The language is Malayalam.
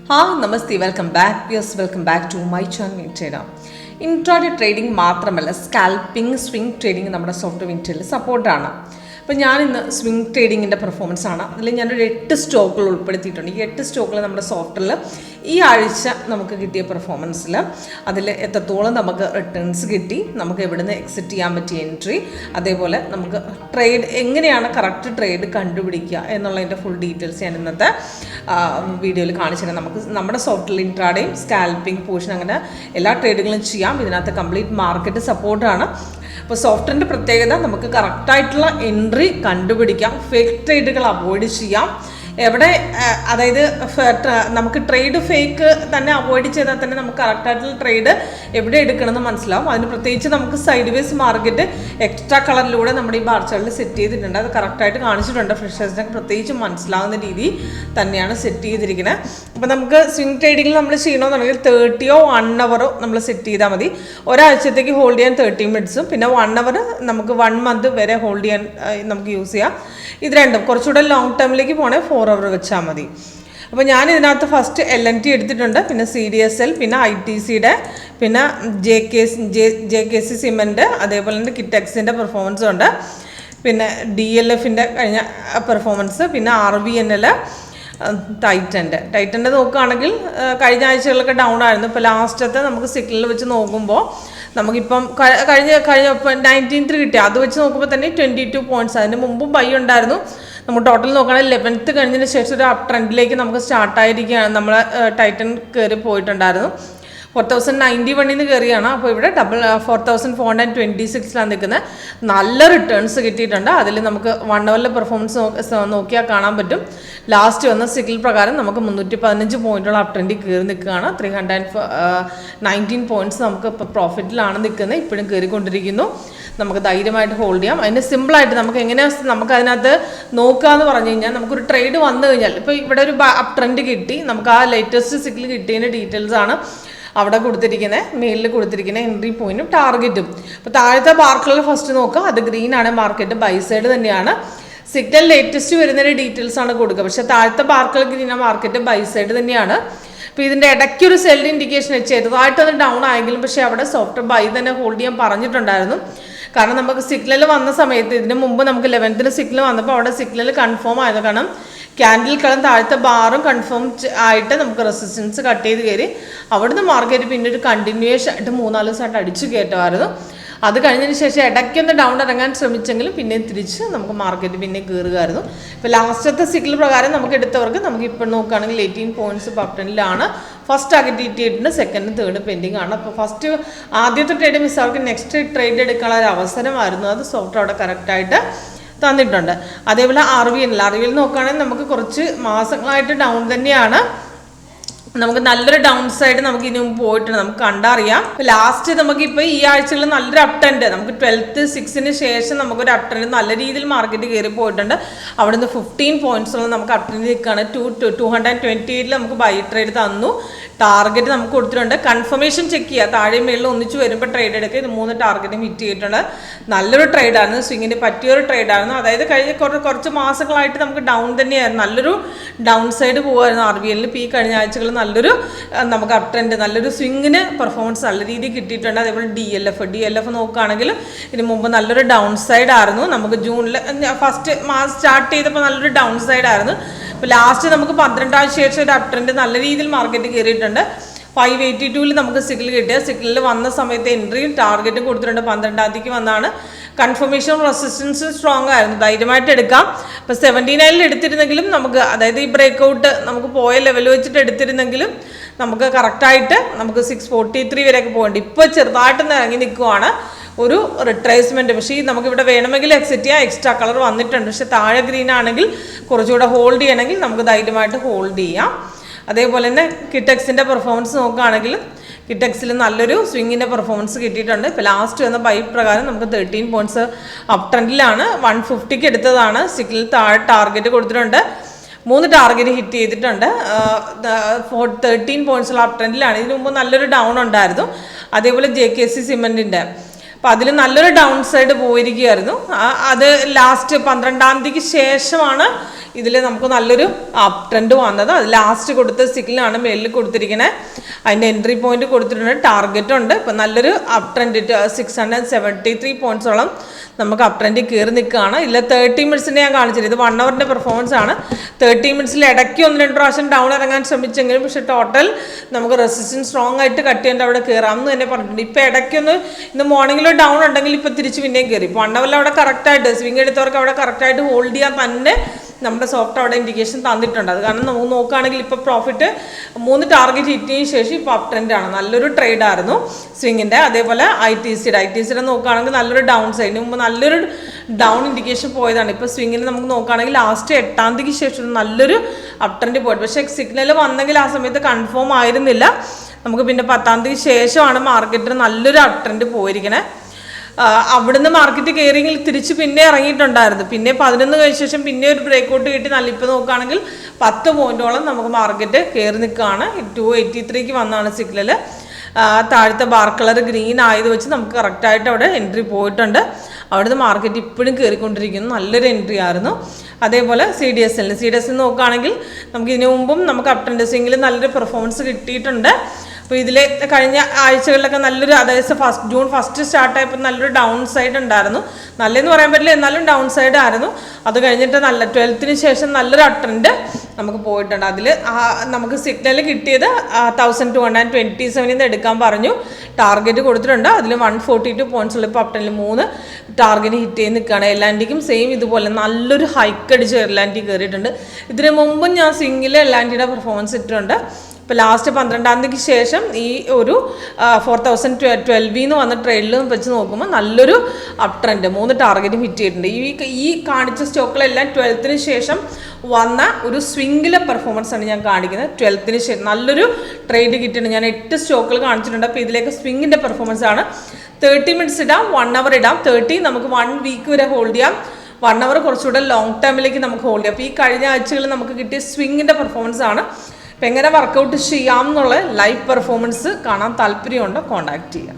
Namaste, welcome back. Yes, welcome back to my channel Trader. Intraday trading മാത്രമല്ല സ്കാൽപ്പിംഗ് സ്വിംഗ് ട്രേഡിംഗ് നമ്മുടെ സോഫ്റ്റ് വിൻറ്റിൽ സപ്പോർട്ടാണ്. അപ്പോൾ ഞാനിന്ന് സ്വിംഗ് ട്രേഡിങ്ങിൻ്റെ പെർഫോമൻസ് ആണ്. അതിൽ ഞാനൊരു 8 സ്റ്റോക്കുകൾ ഉൾപ്പെടുത്തിയിട്ടുണ്ട്. ഈ 8 സ്റ്റോക്കുകൾ നമ്മുടെ സോഫ്റ്റിൽ ഈ ആഴ്ച നമുക്ക് കിട്ടിയ പെർഫോമൻസിൽ അതിൽ എത്രത്തോളം നമുക്ക് റിട്ടേൺസ് കിട്ടി, നമുക്ക് എവിടുന്ന് എക്സിറ്റ് ചെയ്യാൻ പറ്റിയ എൻട്രി, അതേപോലെ നമുക്ക് ട്രേഡ് എങ്ങനെയാണ് കറക്റ്റ് ട്രേഡ് കണ്ടുപിടിക്കുക എന്നുള്ളതിൻ്റെ ഫുൾ ഡീറ്റെയിൽസ് ഞാൻ ഇന്നത്തെ വീഡിയോയിൽ കാണിച്ചു തരാം. നമുക്ക് നമ്മുടെ സോഫ്റ്റിൽ ഇൻട്രാഡേയും സ്കാൽപ്പിംഗ് പോർഷൻ അങ്ങനെ എല്ലാ ട്രേഡുകളും ചെയ്യാം. ഇതിനകത്ത് കംപ്ലീറ്റ് മാർക്കറ്റ് സപ്പോർട്ടാണ്. അപ്പോൾ സോഫ്റ്റ്വെയറിൻ്റെ പ്രത്യേകത നമുക്ക് കറക്റ്റായിട്ടുള്ള എൻട്രി കണ്ടുപിടിക്കാം, ഫേക്ക് ട്രേഡുകൾ അവോയ്ഡ് ചെയ്യാം. എവിടെ അതായത് നമുക്ക് ട്രേഡ് ഫേക്ക് തന്നെ അവോയ്ഡ് ചെയ്താൽ തന്നെ നമുക്ക് കറക്റ്റായിട്ടുള്ള ട്രേഡ് എവിടെ എടുക്കണമെന്ന് മനസ്സിലാവും. അതിന് പ്രത്യേകിച്ച് നമുക്ക് സൈഡ് വേസ് മാർക്കറ്റ് എക്സ്ട്രാ കളറിലൂടെ നമ്മുടെ ഈ ബാർ ചാർട്ടിൽ സെറ്റ് ചെയ്തിട്ടുണ്ട്. അത് കറക്റ്റായിട്ട് കാണിച്ചിട്ടുണ്ട്. ഫ്രഷേഴ്സിനൊക്കെ പ്രത്യേകിച്ച് മനസ്സിലാവുന്ന രീതി തന്നെയാണ് സെറ്റ് ചെയ്തിരിക്കുന്നത്. അപ്പോൾ നമുക്ക് സ്വിംഗ് ട്രേഡിങ്ങിൽ നമ്മൾ ചെയ്യണമെന്നുണ്ടെങ്കിൽ 30 1 hour നമ്മൾ സെറ്റ് ചെയ്താൽ മതി. ഒരാഴ്ചത്തേക്ക് ഹോൾഡ് ചെയ്യാൻ 30 minutes, പിന്നെ 1 hour നമുക്ക് 1 month വരെ ഹോൾഡ് ചെയ്യാൻ നമുക്ക് യൂസ് ചെയ്യാം. ഇത് രണ്ടും കുറച്ചുകൂടെ ലോങ് ടേമിലേക്ക് പോകണേ 4 hour വെച്ചാൽ മതി. അപ്പോൾ ഞാൻ ഇതിനകത്ത് ഫസ്റ്റ് LNT എടുത്തിട്ടുണ്ട്, പിന്നെ CDSL, പിന്നെ ITCയുടെ, പിന്നെ JKC സിമെൻറ്റ്, അതേപോലെ തന്നെ കിറ്റക്സിൻ്റെ പെർഫോമൻസും ഉണ്ട്, പിന്നെ DLFിൻ്റെ കഴിഞ്ഞ പെർഫോമൻസ്, പിന്നെ RVNL, ടൈറ്റൻ്റെ നോക്കുകയാണെങ്കിൽ കഴിഞ്ഞ ആഴ്ചകളൊക്കെ ഡൗൺ ആയിരുന്നു. ഇപ്പോൾ ലാസ്റ്റത്തെ നമുക്ക് സിഗ്നൽ വെച്ച് നോക്കുമ്പോൾ നമുക്കിപ്പം കഴിഞ്ഞ 19th കിട്ടി. അത് വെച്ച് നോക്കുമ്പോൾ തന്നെ 22 points. അതിന് മുമ്പും ബൈ ഉണ്ടായിരുന്നു. നമ്മൾ ടോട്ടൽ നോക്കുകയാണെങ്കിൽ 11th കഴിഞ്ഞതിന് ശേഷം ഒരു അപ്പ് ട്രെൻഡിലേക്ക് നമുക്ക് സ്റ്റാർട്ടായിരിക്കുകയാണ്. നമ്മൾ ടൈറ്റൻ കയറി പോയിട്ടുണ്ടായിരുന്നു. 4091 കയറിയാണ്. അപ്പോൾ ഇവിടെ 4426 നിൽക്കുന്നത്. നല്ല റിട്ടേൺസ് കിട്ടിയിട്ടുണ്ട്. അതിൽ നമുക്ക് 1 hour പെർഫോമൻസ് നോക്കിയാൽ കാണാൻ പറ്റും. ലാസ്റ്റ് വന്ന സിഗ്നൽ പ്രകാരം നമുക്ക് 315 പോയിന്റുള്ള അപ്പ് ട്രെൻഡിൽ കയറി നിൽക്കുകയാണ്. 319 points നമുക്ക് ഇപ്പോൾ പ്രോഫിറ്റിലാണ് നിൽക്കുന്നത്. ഇപ്പോഴും കയറിക്കൊണ്ടിരിക്കുന്നു. നമുക്ക് ധൈര്യമായിട്ട് ഹോൾഡ് ചെയ്യാം. അതിന് സിമ്പിളായിട്ട് നമുക്ക് എങ്ങനെയാണ് നമുക്ക് അതിനകത്ത് നോക്കുക എന്ന് പറഞ്ഞു കഴിഞ്ഞാൽ, നമുക്കൊരു ട്രേഡ് വന്നു കഴിഞ്ഞാൽ ഇപ്പോൾ ഇവിടെ ഒരു അപ്പ് ട്രെൻഡ് കിട്ടി, നമുക്ക് ആ ലേറ്റസ്റ്റ് സിഗ്നൽ കിട്ടിയതിൻ്റെ ഡീറ്റെയിൽസ് ആണ് അവിടെ കൊടുത്തിരിക്കുന്നത്. മെയിലിൽ കൊടുത്തിരിക്കുന്നത് എൻട്രി പോയിന്റും ടാർഗറ്റും. അപ്പോൾ താഴത്തെ ബാർക്കുകൾ ഫസ്റ്റ് നോക്കുക. അത് ഗ്രീൻ ആണ്, മാർക്കറ്റ് ബൈ സൈഡ് തന്നെയാണ്. സിഗ്നൽ ലേറ്റസ്റ്റ് വരുന്നതിൻ്റെ ഡീറ്റെയിൽസ് ആണ് കൊടുക്കുക. പക്ഷേ താഴത്തെ ബാർക്കുകൾ ഗ്രീൻ ആണ്, മാർക്കറ്റ് ബൈ സൈഡ് തന്നെയാണ്. അപ്പോൾ ഇതിൻ്റെ ഇടയ്ക്കൊരു സെൽ ഇൻഡിക്കേഷൻ ചെറുതായിട്ടൊന്ന് ഡൗൺ ആയെങ്കിലും പക്ഷേ അവിടെ സോഫ്റ്റ് ബൈ തന്നെ ഹോൾഡ് ചെയ്യാൻ പറഞ്ഞിട്ടുണ്ടായിരുന്നു. കാരണം നമുക്ക് സിഗ്നൽ വന്ന സമയത്ത് ഇതിന് മുമ്പ് നമുക്ക് 11th സിഗ്നൽ വന്നപ്പോൾ അവിടെ സിഗ്നൽ കൺഫേം ആയത്. കാരണം ക്യാൻഡിൽ കളർ താഴത്തെ ബാറും കൺഫേം ആയിട്ട് നമുക്ക് റെസിസ്റ്റൻസ് കട്ട് ചെയ്ത് കയറി. അവിടുന്ന് മാർക്കറ്റ് പിന്നെ ഒരു കണ്ടിന്യൂവേഷൻ ആയിട്ട് 3-4 ദിവസമായിട്ട് അടിച്ചു കയറ്റുമായിരുന്നു. അത് കഴിഞ്ഞതിന് ശേഷം ഇടയ്ക്കൊന്ന് ഡൗൺ ഇറങ്ങാൻ ശ്രമിച്ചെങ്കിലും പിന്നെ തിരിച്ച് നമുക്ക് മാർക്കറ്റ് പിന്നെ കയറുകയായിരുന്നു. ഇപ്പോൾ ലാസ്റ്റത്തെ സിഗ്നൽ പ്രകാരം നമുക്ക് എടുത്തവർക്ക് നമുക്ക് ഇപ്പോൾ നോക്കുകയാണെങ്കിൽ 18 points പട്ടണിലാണ് ഫസ്റ്റ് ടാർഗറ്റ് കിട്ടിയിട്ടുണ്ട്. സെക്കൻഡ് തേർഡ് പെൻഡിങ് ആണ്. അപ്പോൾ ഫസ്റ്റ് ആദ്യത്തെ ട്രേഡ് മിസ് അവർക്ക് നെക്സ്റ്റ് ട്രേഡ് എടുക്കാനുള്ള ഒരു അവസരമായിരുന്നു. അത് സോഫ്റ്റ് അവിടെ കറക്റ്റായിട്ട് തന്നിട്ടുണ്ട്. അതേപോലെ RVNL നോക്കുകയാണെങ്കിൽ നമുക്ക് കുറച്ച് മാസങ്ങളായിട്ട് ഡൗൺ തന്നെയാണ്. നമുക്ക് നല്ലൊരു ഡൗൺ സൈഡ് നമുക്ക് ഇനി മുമ്പ് പോയിട്ടുണ്ട്, നമുക്ക് കണ്ടറിയാം. ലാസ്റ്റ് നമുക്കിപ്പോൾ ഈ ആഴ്ചകളിൽ നല്ലൊരു അപ് ട്രെൻഡ്, നമുക്ക് 12th 6 ശേഷം നമുക്കൊരു അപ് ട്രെൻഡ് നല്ല രീതിയിൽ മാർക്കറ്റ് കയറി പോയിട്ടുണ്ട്. അവിടെ നിന്ന് 15 points നമുക്ക് അപ് ട്രെൻഡ് നിൽക്കുകയാണ്. 228 നമുക്ക് ബൈ ട്രേഡ് തന്നു. ടാർഗറ്റ് നമുക്ക് കൊടുത്തിട്ടുണ്ട്. കൺഫർമേഷൻ ചെക്ക് ചെയ്യുക, താഴെ മേളിൽ ഒന്നിച്ച് വരുമ്പോൾ ട്രേഡ് എടുക്കുക. ഇത് 3 ടാർഗറ്റും ഹിറ്റ് ചെയ്തിട്ടുണ്ട്. നല്ലൊരു ട്രേഡായിരുന്നു, സ്വിങ്ങിന് പറ്റിയൊരു ട്രേഡായിരുന്നു. അതായത് കഴിഞ്ഞ കുറച്ച് മാസങ്ങളായിട്ട് നമുക്ക് ഡൗൺ തന്നെയായിരുന്നു, നല്ലൊരു ഡൗൺ സൈഡ് പോകുമായിരുന്നു RVNL. ഇപ്പോൾ ഈ കഴിഞ്ഞ ആഴ്ചകൾ നല്ലൊരു നമുക്ക് അപ് ട്രെൻഡ്, നല്ലൊരു സ്വിങ്ങിന് പെർഫോമൻസ് നല്ല രീതിയിൽ കിട്ടിയിട്ടുണ്ട്. അതേപോലെ DLF നോക്കുകയാണെങ്കിൽ ഇതിന് മുമ്പ് നല്ലൊരു ഡൗൺ സൈഡ് ആയിരുന്നു. നമുക്ക് ജൂണിൽ ഫസ്റ്റ് മാസം സ്റ്റാർട്ട് ചെയ്തപ്പോൾ നല്ലൊരു ഡൗൺ സൈഡ് ആയിരുന്നു. ഇപ്പോൾ ലാസ്റ്റ് നമുക്ക് 12 ശേഷം ഒരു അപ് ട്രെൻഡ് നല്ല രീതിയിൽ മാർക്കറ്റ് കയറിയിട്ടുണ്ട്. 582 നമുക്ക് സിഗ്നൽ കിട്ടിയ സിഗ്നലിൽ വന്ന സമയത്ത് എൻട്രിയും ടാർഗറ്റും കൊടുത്തിട്ടുണ്ട്. 12th വന്നാണ്. കൺഫർമേഷൻ റെസിസ്റ്റൻസ് സ്ട്രോങ് ആയിരുന്നു, ധൈര്യമായിട്ട് എടുക്കാം. ഇപ്പോൾ 79 എടുത്തിരുന്നെങ്കിലും നമുക്ക്, അതായത് ഈ ബ്രേക്ക്ഔട്ട് നമുക്ക് പോയ ലെവൽ വെച്ചിട്ട് എടുത്തിരുന്നെങ്കിലും നമുക്ക് കറക്റ്റായിട്ട് നമുക്ക് 643 വരെയൊക്കെ പോകേണ്ടി. ഇപ്പോൾ ചെറുതായിട്ടൊന്ന് ഇറങ്ങി നിൽക്കുവാണ്, ഒരു റിട്രേസ്മെൻറ്റ്. പക്ഷേ നമുക്കിവിടെ വേണമെങ്കിൽ എക്സിറ്റ് ചെയ്യാം. എക്സ്ട്രാ കളർ വന്നിട്ടുണ്ട്. പക്ഷേ താഴെ ഗ്രീൻ ആണെങ്കിൽ കുറച്ചുകൂടെ ഹോൾഡ് ചെയ്യണമെങ്കിൽ നമുക്ക് ധൈര്യമായിട്ട് ഹോൾഡ് ചെയ്യാം. അതേപോലെ തന്നെ കിറ്റക്സിൻ്റെ പെർഫോമൻസ് നോക്കുകയാണെങ്കിൽ കിറ്റക്സിൽ നല്ലൊരു സ്വിങ്ങിൻ്റെ പെർഫോമൻസ് കിട്ടിയിട്ടുണ്ട്. ഇപ്പോൾ ലാസ്റ്റ് വന്ന ബൈ പ്രകാരം നമുക്ക് 13 points അപ് ട്രെൻഡിലാണ്. 150 എടുത്തതാണ്. സിഗ്നൽ താഴെ ടാർഗറ്റ് കൊടുത്തിട്ടുണ്ട്. 3 ടാർഗറ്റ് ഹിറ്റ് ചെയ്തിട്ടുണ്ട്. 13 points അപ് ട്രെൻഡിലാണ്. ഇതിനു മുമ്പ് നല്ലൊരു ഡൗൺ ഉണ്ടായിരുന്നു. അതേപോലെ JKC സിമെൻറ്റിൻ്റെ അപ്പോൾ അതിൽ നല്ലൊരു ഡൗൺ സൈഡ് പോയിരിക്കുകയായിരുന്നു. അത് ലാസ്റ്റ് 12th ശേഷമാണ് ഇതിൽ നമുക്ക് നല്ലൊരു അപ് ട്രെൻഡ് വന്നത്. അത് ലാസ്റ്റ് കൊടുത്ത സിഗ്നലാണ് മേലിൽ കൊടുത്തിരിക്കുന്നത്. അതിൻ്റെ എൻട്രി പോയിന്റ് കൊടുത്തിട്ടുണ്ട്, ടാർഗറ്റ് ഉണ്ട്. ഇപ്പം നല്ലൊരു അപ് ട്രെൻഡ് 673 പോയിന്റ്സോളം നമുക്ക് അപ് ട്രെൻഡിൽ കയറി നിൽക്കുകയാണ്. ഇല്ല 30 മിനിറ്റ്സിൻ്റെ ഞാൻ കാണിച്ചില്ല, ഇത് 1 അവറിൻ്റെ പെർഫോമൻസ് ആണ്. 30 മിനിറ്റ്സിൽ ഇടയ്ക്ക് 1-2 പ്രാവശ്യം ഡൗൺ ഇറങ്ങാൻ ശ്രമിച്ചെങ്കിലും പക്ഷേ ടോട്ടൽ നമുക്ക് റെസിസ്റ്റൻസ് സ്ട്രോങ് ആയിട്ട് കട്ട് ചെയ്യേണ്ട അവിടെ കയറാം എന്ന് തന്നെ പറഞ്ഞിട്ടുണ്ട്. ഇപ്പോൾ ഇടയ്ക്കൊന്ന് ഇന്ന് മോർണിംഗിൽ ഡൗൺ ഉണ്ടെങ്കിൽ ഇപ്പോൾ തിരിച്ച് പിന്നെയും കയറി. ഇപ്പോൾ 1 അവറിൽ അവിടെ കറക്റ്റായിട്ട് സ്വിങ് എടുത്തവർക്ക് അവിടെ കറക്റ്റായിട്ട് ഹോൾഡ് ചെയ്യാൻ തന്നെ നമ്മുടെ സോഫ്റ്റ് അവിടെ ഇൻഡിക്കേഷൻ തന്നിട്ടുണ്ട്. അത് കാരണം നമുക്ക് നോക്കുകയാണെങ്കിൽ ഇപ്പോൾ പ്രോഫിറ്റ് 3 ടാർഗറ്റ് ഹിറ്റിന് ശേഷം ഇപ്പോൾ അപ് ട്രെൻഡാണ്. നല്ലൊരു ട്രേഡായിരുന്നു സ്വിങ്ങിൻ്റെ. അതേപോലെ ഐ ടി സിയുടെ നോക്കുകയാണെങ്കിൽ നല്ലൊരു ഡൗൺ സൈഡിന് മുമ്പ് നല്ലൊരു ഡൗൺ ഇൻഡിക്കേഷൻ പോയതാണ്. ഇപ്പോൾ സ്വിങ്ങിന് നമുക്ക് നോക്കുകയാണെങ്കിൽ ലാസ്റ്റ് 8-ാം തീയതിക്ക് ശേഷം നല്ലൊരു അപ് ട്രെൻഡ് പോയിട്ട്, പക്ഷേ സിഗ്നൽ വന്നെങ്കിൽ ആ സമയത്ത് കൺഫേം ആയിരുന്നില്ല. നമുക്ക് പിന്നെ 10-ാം തീയതിക്ക് ശേഷമാണ് മാർക്കറ്റിന് നല്ലൊരു അപ് ട്രെൻഡ് പോയിരിക്കണേ. അവിടുന്ന് മാർക്കറ്റ് കയറിയെങ്കിൽ തിരിച്ച് പിന്നെ ഇറങ്ങിയിട്ടുണ്ടായിരുന്നു. പിന്നെ 11 കഴിഞ്ഞ ശേഷം പിന്നെ ഒരു ബ്രേക്കൗട്ട് കിട്ടി. നല്ല ഇപ്പോൾ നോക്കുകയാണെങ്കിൽ 10 പോയിന്റോളം നമുക്ക് മാർക്കറ്റ് കയറി നിൽക്കുകയാണ്. 283ക്ക് വന്നാണ് സിഗ്നൽ. താഴത്തെ ബാർ കളർ ഗ്രീൻ ആയത് വെച്ച് നമുക്ക് കറക്റ്റായിട്ട് അവിടെ എൻട്രി പോയിട്ടുണ്ട്. അവിടുന്ന് മാർക്കറ്റ് ഇപ്പോഴും കയറിക്കൊണ്ടിരിക്കുന്നു. നല്ലൊരു എൻട്രി ആയിരുന്നു. അതേപോലെ സി ഡി എസ് എൽ നോക്കുകയാണെങ്കിൽ നമുക്ക് ഇതിനു മുമ്പും നമുക്ക് അപ് ട്രെൻഡ് സ്വിങ്ങിൽ നല്ലൊരു പെർഫോമൻസ് കിട്ടിയിട്ടുണ്ട്. അപ്പോൾ ഇതിൽ കഴിഞ്ഞ ആഴ്ചകളിലൊക്കെ നല്ലൊരു, അതായത് ജൂൺ 1 സ്റ്റാർട്ടായപ്പോൾ നല്ലൊരു ഡൗൺ സൈഡ് ഉണ്ടായിരുന്നു. നല്ലതെന്ന് പറയാൻ പറ്റില്ല, എന്നാലും ഡൗൺ സൈഡ് ആയിരുന്നു. അത് കഴിഞ്ഞിട്ട് നല്ല 12ന് ശേഷം നല്ലൊരു അപ് ട്രെൻഡ് നമുക്ക് പോയിട്ടുണ്ട്. അതിൽ നമുക്ക് സിഗ്നൽ കിട്ടിയത് 1227 നിന്ന് എടുക്കാൻ പറഞ്ഞു. ടാർഗറ്റ് കൊടുത്തിട്ടുണ്ട്. അതിൽ 142 പോയിന്റ്സ് ഉള്ള ഇപ്പോൾ അപ് ട്രെൻഡിൽ 3 ടാർഗറ്റ് ഹിറ്റ് ചെയ്ത് നിൽക്കുകയാണ്. എല്ലാൻറ്റിക്കും സെയിം ഇതുപോലെ നല്ലൊരു ഹൈക്ക് അടിച്ച് എല്ലാൻറ്റി കയറിയിട്ടുണ്ട്. ഇതിന് മുമ്പും ഞാൻ സ്വിങ്ങിൽ എല്ലാൻറ്റിയുടെ പെർഫോമൻസ് ഇട്ടിട്ടുണ്ട്. ഇപ്പോൾ ലാസ്റ്റ് 12-ാം തീയതിക്ക് ശേഷം ഈ ഒരു 4012 വന്ന ട്രെയിനിൽ വെച്ച് നോക്കുമ്പോൾ നല്ലൊരു അപ് ട്രെൻഡ് 3 ടാർഗറ്റും ഹിറ്റ് ചെയ്തിട്ടുണ്ട്. ഈ കാണിച്ച സ്റ്റോക്കുകളെല്ലാം 12ന് ശേഷം വന്ന ഒരു സ്വിങ്ങിലെ പെർഫോമൻസ് ആണ് ഞാൻ കാണിക്കുന്നത്. 12ന് ശേഷം നല്ലൊരു ട്രേഡ് കിട്ടിയിട്ടുണ്ട്. ഞാൻ 8 സ്റ്റോക്കുകൾ കാണിച്ചിട്ടുണ്ട്. അപ്പോൾ ഇതിലേക്ക് സ്വിങ്ങിൻ്റെ പെർഫോമൻസ് ആണ്. 30 മിനിറ്റ്സ് ഇടാം, 1 അവർ ഇടാം. 30 നമുക്ക് 1 വീക്ക് വരെ ഹോൾഡ് ചെയ്യാം. 1 അവർ കുറച്ചുകൂടെ ലോങ് ടൈമിലേക്ക് നമുക്ക് ഹോൾഡ് ചെയ്യാം. അപ്പോൾ ഈ കഴിഞ്ഞ ആഴ്ചകളിൽ നമുക്ക് കിട്ടിയ സ്വിങ്ങിൻ്റെ പെർഫോമൻസ് ആണ്. അപ്പോൾ എങ്ങനെ വർക്കൗട്ട് ചെയ്യാം എന്നുള്ള ലൈവ് പെർഫോമൻസ് കാണാൻ താല്പര്യമുണ്ടോ കോൺടാക്ട് ചെയ്യാം.